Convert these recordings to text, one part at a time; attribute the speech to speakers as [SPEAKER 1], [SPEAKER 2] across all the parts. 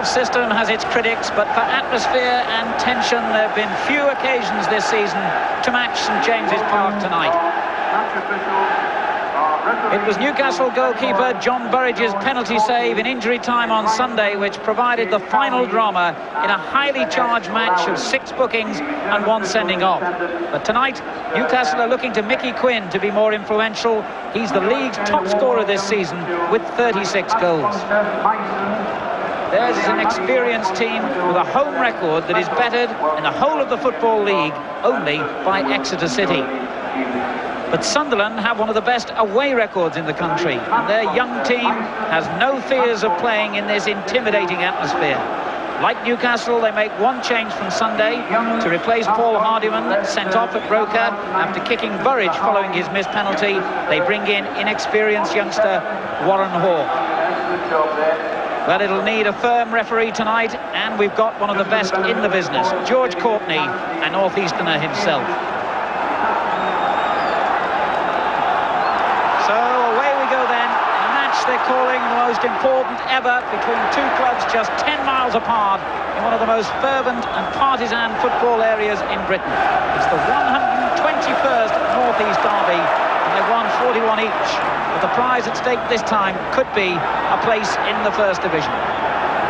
[SPEAKER 1] playoff system has its critics, but for atmosphere and tension, there have been few occasions this season to match St James's Park tonight. It was Newcastle goalkeeper John Burridge's penalty save in injury time on Sunday which provided the final drama in a highly charged match of 6 bookings and 1 sending off. But tonight, Newcastle are looking to Mickey Quinn to be more influential. He's the league's top scorer this season with 36 goals. Theirs is an experienced team with a home record that is bettered in the whole of the Football League only by Exeter City. But Sunderland have one of the best away records in the country, and their young team has no fears of playing in this intimidating atmosphere. Like Newcastle, they make one change from Sunday to replace Paul Hardiman, sent off at Roker after kicking Burridge following his missed penalty. They bring in inexperienced youngster Warren Hawke. But it'll need a firm referee tonight, and we've got one of the best in the business, George Courtney, a northeasterner himself. So away we go then, a match they're calling the most important ever between 2 clubs just 10 miles apart in one of the most fervent and partisan football areas in Britain. It's the 121st North East Derby, and they've won 41 each. But the prize at stake this time could be a place in the First Division.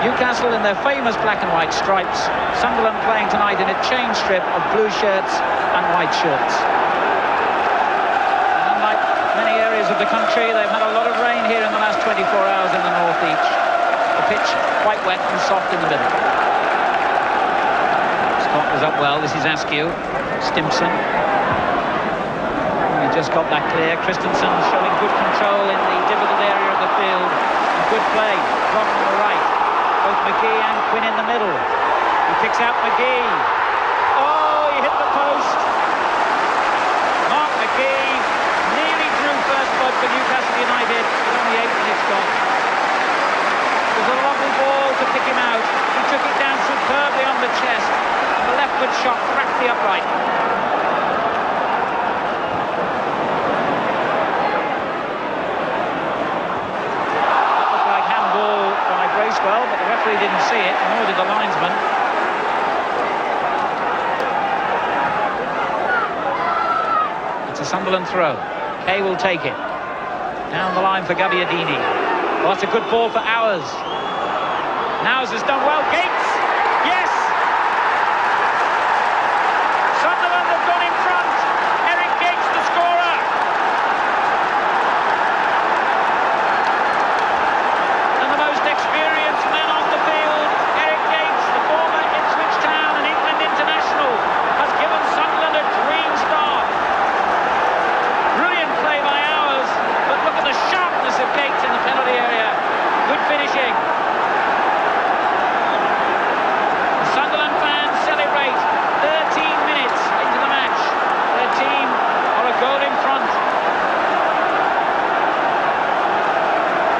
[SPEAKER 1] Newcastle in their famous black and white stripes, Sunderland playing tonight in a chain strip of blue shirts and white shorts. Many areas of the country, they've had a lot of rain here in the last 24 hours in the north each. The pitch quite wet and soft in the middle. Scott was up well. This is Askew. Stimpson. He just got that clear. Christensen showing good control in the difficult area of the field. And good play. Rock on the right. Both McGee and Quinn in the middle. He picks out McGee. Oh, he hit the post. Mark McGee nearly drew first blood for Newcastle United with only 8 minutes gone. It was a lovely ball to pick him out. He took it down superbly on the chest, and the left foot shot cracked the upright. That looked like handball by Bracewell, but the referee didn't see it, nor did the linesman. It's a Sunderland throw. Kay will take it. Down the line for Gabbiadini. Well, that's a good ball for Hours. Hours has done well. Gates! Yes! Sunderland have gone in front. Eric Gates, the scorer. And the most experienced man on the field, Eric Gates, the former Ipswich Town and England international, has given Sunderland a dream start. Brilliant play by Hours, but look at the sharpness of Gates in the penalty area. Good finishing. The Sunderland fans celebrate 13 minutes into the match. Their team are a goal in front.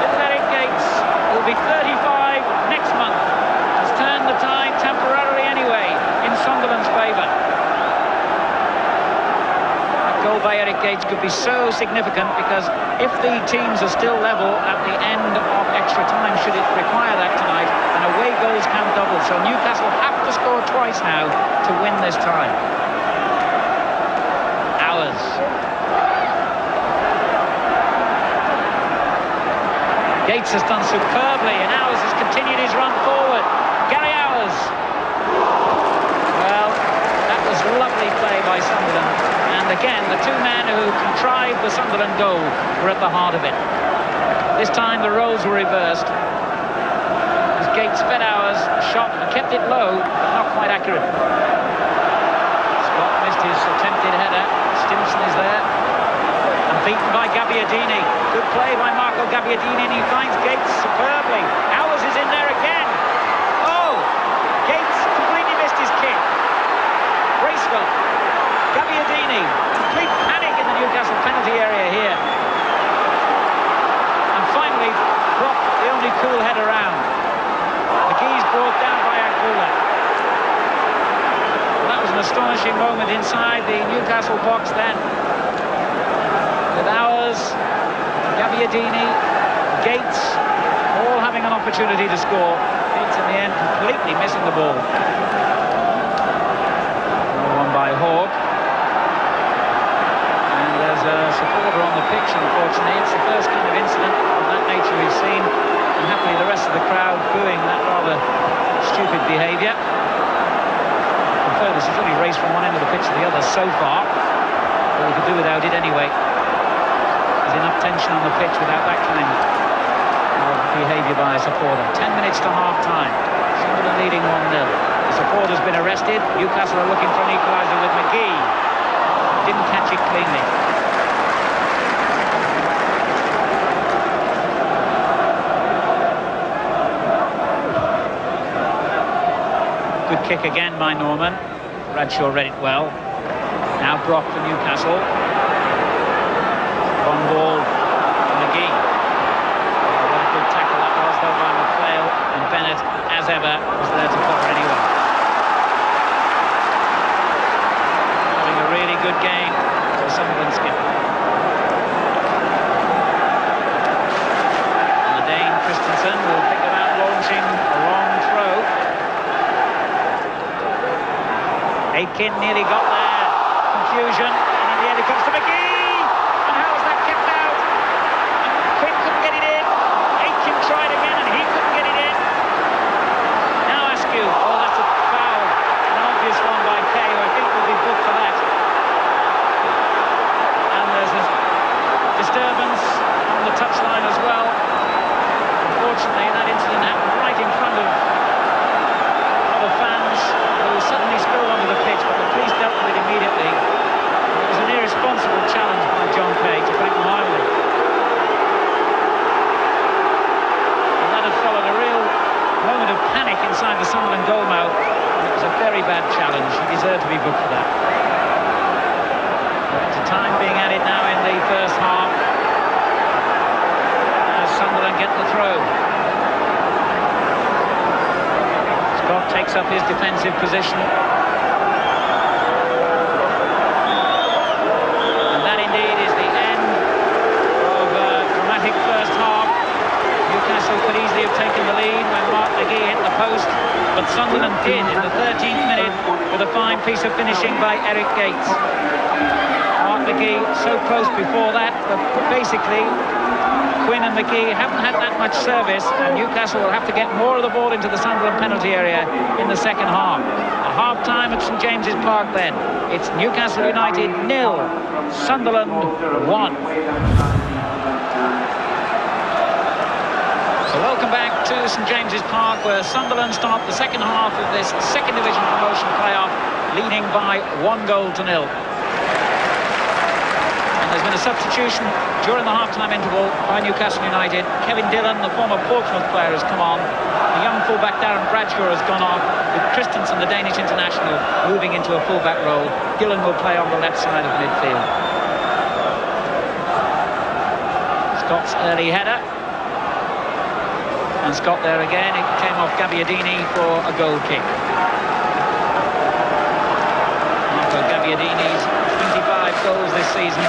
[SPEAKER 1] Little Eric Gates will be 35 next month. Has turned the tide temporarily anyway in Sunderland's favour. Goal by Eric Gates could be so significant because if the teams are still level at the end of extra time, should it require that tonight, then away goals count double. So Newcastle have to score twice now to win this time. Hours. Gates has done superbly, and Hours has continued his run forward. Gary Hours. Well, that was lovely play by Sunderland. And again, the 2 men who contrived the Sunderland goal were at the heart of it. This time the roles were reversed. As Gates fed Hours, shot and kept it low, but not quite accurate. Scott missed his attempted header. Stimpson is there. And beaten by Gabbiadini. Good play by Marco Gabbiadini, and he finds Gates superbly. Hours is in there again. Oh! Gates completely missed his kick. Bracewell. Gabbiadini, complete panic in the Newcastle penalty area here. And finally, Brock, the only cool head around. McGee's brought down by Akula. Well, that was an astonishing moment inside the Newcastle box then. With Hours, Gabbiadini, Gates, all having an opportunity to score. Bates in the end completely missing the ball. One by Hawke. And there's a supporter on the pitch, unfortunately. It's the first kind of incident of that nature we've seen. And happily the rest of the crowd booing that rather stupid behaviour. This has only raced from one end of the pitch to the other so far, but we could do without it anyway. There's enough tension on the pitch without that kind of behaviour by a supporter. 10 minutes to half-time. Sunderland leading 1-0. The supporter's been arrested. Newcastle are looking for an equaliser with McGee. Didn't catch it cleanly. Good kick again by Norman. Bradshaw read it well. Now Brock for Newcastle. One ball to McGee. What a good tackle that was, though, by McPhail. And Bennett, as ever, was there to cover anyway. Having a really good game for Sunderland skipper. And the Dane Christensen will pick it out, launching a long throw. Aitken nearly got there. Confusion. And in the end it comes to McGee. And how was that kept out? And Quinn couldn't get it in. Aitken tried again and he couldn't get it in. Now Askew. Oh, that's a foul. An obvious one by Kay, who I think will be booked for that. And there's a disturbance on the touchline as well. Unfortunately, that incident happened right in front of other fans who suddenly spilled onto the pitch, but the police dealt with it immediately. It was an irresponsible challenge by John Kay, to put it mildly. And that had followed a real moment of panic inside the Sunderland goalmouth. It was a very bad challenge. He deserved to be booked for that. It's a time being added now in the first half as Sunderland get the throw. Scott takes up his defensive position. And that indeed is the end of a dramatic first half. Newcastle could easily have taken the lead when Mark McGee hit the post, but Sunderland did in the 13th minute with a fine piece of finishing by Eric Gates. Mark McGee so close before that, but basically Quinn and McGee haven't had that much service, and Newcastle will have to get more of the ball into the Sunderland penalty area in the second half. A half-time at St James's Park then. It's Newcastle United 0, Sunderland 1. So welcome back to St James's Park, where Sunderland start the second half of this second division promotion playoff, leading by 1-0. There's been a substitution during the half-time interval by Newcastle United. Kevin Dillon, the former Portsmouth player, has come on. The young fullback Darren Bradshaw has gone off, with Christensen, the Danish international, moving into a fullback role. Dillon will play on the left side of midfield. Scott's early header. And Scott there again. It came off Gabbiadini for a goal kick. Marco Gabbiadini's 25 goals this season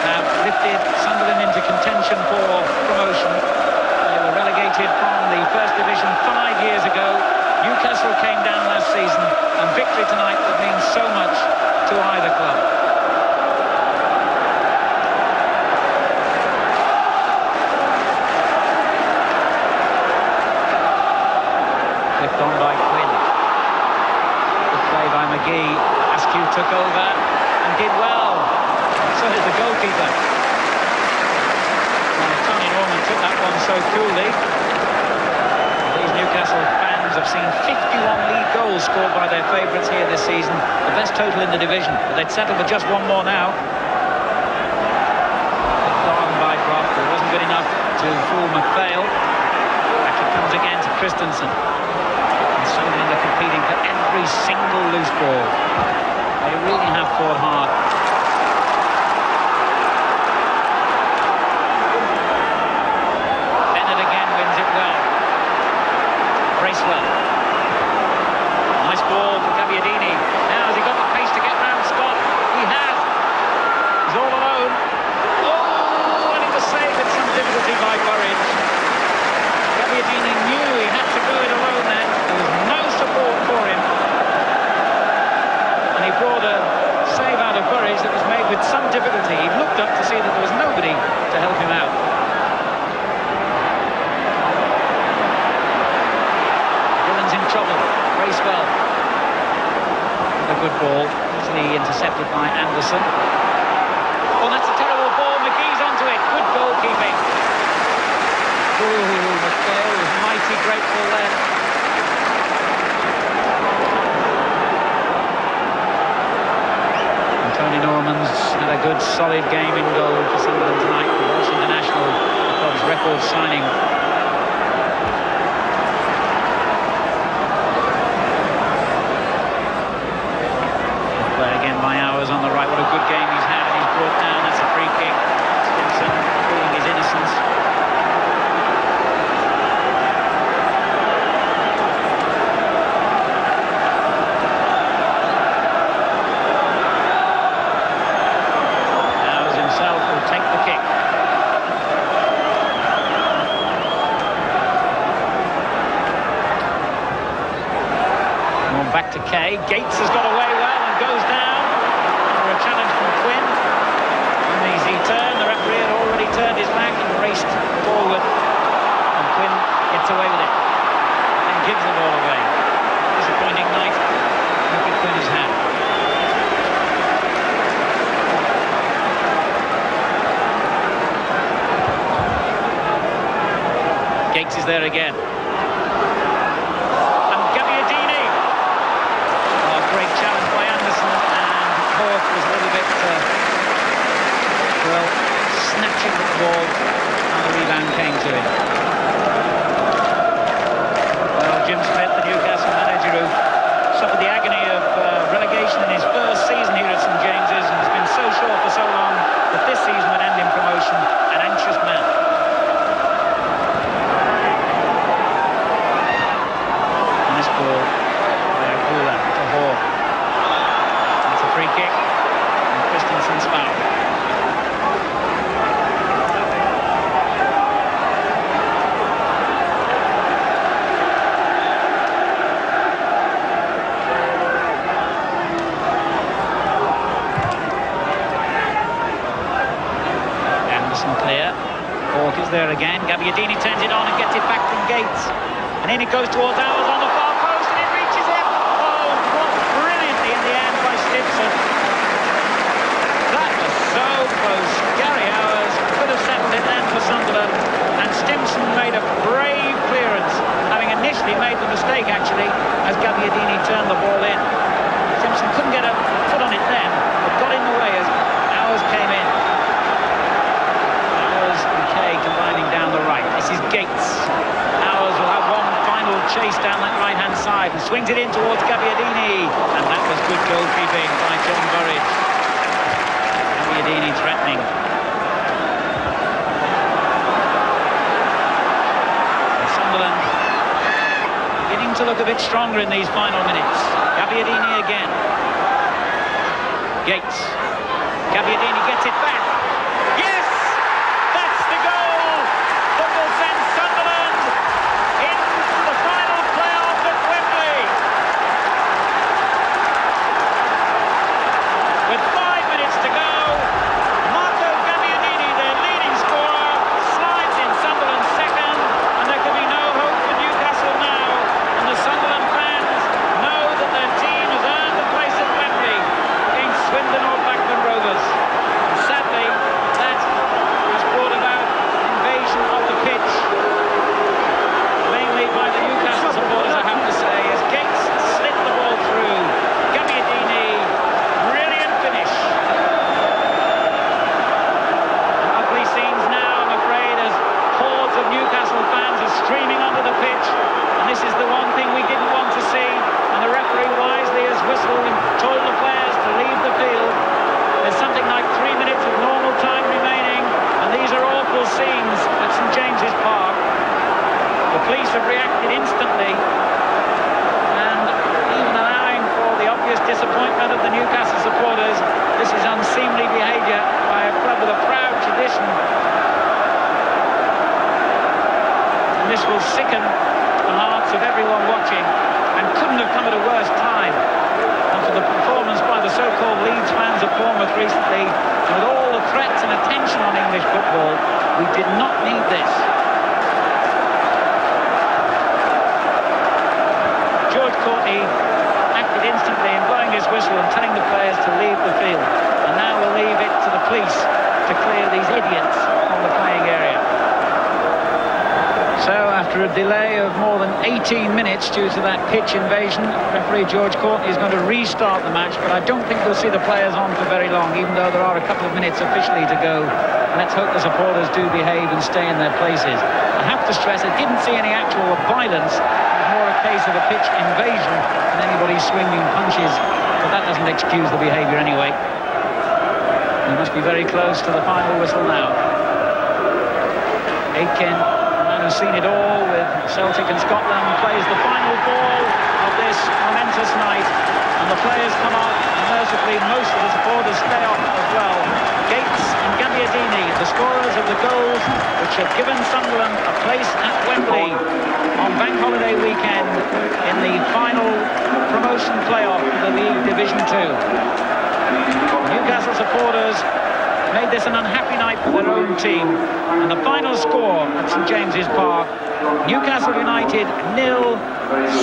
[SPEAKER 1] have lifted Sunderland into contention for promotion. They were relegated from the First Division 5 years ago. Newcastle came down last season, and victory tonight would mean so much to either club. Flipped on by Quinn. Good play by McGee. Askew took over and did well. So did the goalkeeper. Tony Norman took that one so coolly. These Newcastle fans have seen 51 league goals scored by their favourites here this season, the best total in the division. But they'd settle for just one more now. Long by Brock, it wasn't good enough to fool McPhail. Back it comes again to Christensen. And Sunderland are competing for every single loose ball. They really have fought hard. Nice ball for Gabbiadini. Now has he got the pace to get round Scott? He has. He's all alone. Oh, and it was saved with some difficulty by Burridge. Gabbiadini knew he had to do it alone ball, easily intercepted by Anderson. Oh, that's a terrible ball. McGee's onto it. Good goalkeeping. Ooh, McPhail was mighty grateful then. And Tony Norman's had a good, solid game in goal for Sunderland tonight. The Welsh international, the club's record signing. Play again by Hours on the right. What a good game he's had. He's brought down. That's a free kick. Stimson proving his innocence. Take the kick. Back to Kay. Gates has got away well and goes down for a challenge from Quinn. An easy turn. The referee had already turned his back and raced forward. And Quinn gets away with it and gives the ball away. Disappointing night Roker Quinn has had. Gates is there again. And Gabbiadini. Oh, great challenge by Anderson. And Hawke was a little bit, well, snatching the ball. And the rebound came to him. Well, Jim Smith, the Newcastle manager, who suffered the agony of relegation in his first season here at St James's and has been so sure for so long that this season would end in promotion, an anxious man. To Hawke. That's a free kick and Christensen's foul. Anderson clear. Hawke is there again. Gabbiadini turns it on and gets it back from Gates. And in it goes towards Hours on the far post and it reaches him. Oh, blocked brilliantly in the end by Stimson. That was so close. Gary Hours could have settled it then for Sunderland. And Stimson made a brave clearance, having initially made the mistake actually as Gabbiadini turned the ball in. Stimson couldn't get a foot on it then, but got in the way as Hours came in. Hours and Kay combining down the right. This is Gates. Hours will have one final chase down that right-hand side and swings it in towards Gabbiadini. And that was good goalkeeping by John Burridge. Gabbiadini threatening. And Sunderland beginning to look a bit stronger in these final minutes. Gabbiadini again. Gates. Gabbiadini gets it back. Yes! That's the goal that will send Sunderland into the final playoff at Wembley. With 5 minutes to go, Marco Gabbiadini, their leading scorer, slides in Sunderland's second, and there can be no hope for Newcastle now. And the Sunderland fans know that their team has earned a place at Wembley against Swindon or Blackburn Rovers. And sadly, that has brought about invasion of the pitch, mainly by the Newcastle supporters, I have to say, as Gates slid the ball through. Gabbiadini, brilliant finish. And ugly scenes now, I'm afraid, as hordes of Newcastle fans are streaming onto the pitch. And this is the one thing we didn't want to see. And the referee wisely has whistled and told the players to leave the field. There's something like 3 minutes of normal time remaining, and these are awful scenes at St James's Park. The police have reacted instantly, and even allowing for the obvious disappointment of the Newcastle supporters. This is unseemly behaviour by a club with a proud tradition. And this will sicken the hearts of everyone watching, and couldn't have come at a worse time. And for the performance by the so-called Leeds fans of Bournemouth recently, and with all the threats and attention on English football, we did not need this. George Courtney acted instantly in blowing his whistle. whistle and telling the players to leave the field. And now we'll leave it to the police to clear these idiots from the playing area. So after a delay of more than 18 minutes due to that pitch invasion, referee George Courtney is going to restart the match, but I don't think we'll see the players on for very long, even though there are a couple of minutes officially to go. Let's hope the supporters do behave and stay in their places. I have to stress, I didn't see any actual violence. It was more a case of a pitch invasion and anybody swinging punches, but that doesn't excuse the behaviour anyway. We must be very close to the final whistle now. Aitken, who's seen it all with Celtic and Scotland, plays the final ball of this momentous night, and the players come off, and mercifully most of the supporters stay off as well. Gates and Gabbiadini, the scorers of the goals which have given Sunderland a place at Wembley on Bank Holiday weekend in the final promotion playoff for the League Division 2. Newcastle supporters made this an unhappy night for their own team, and the final score at St James's Park: Newcastle United 0,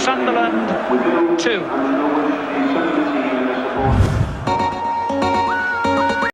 [SPEAKER 1] Sunderland 2.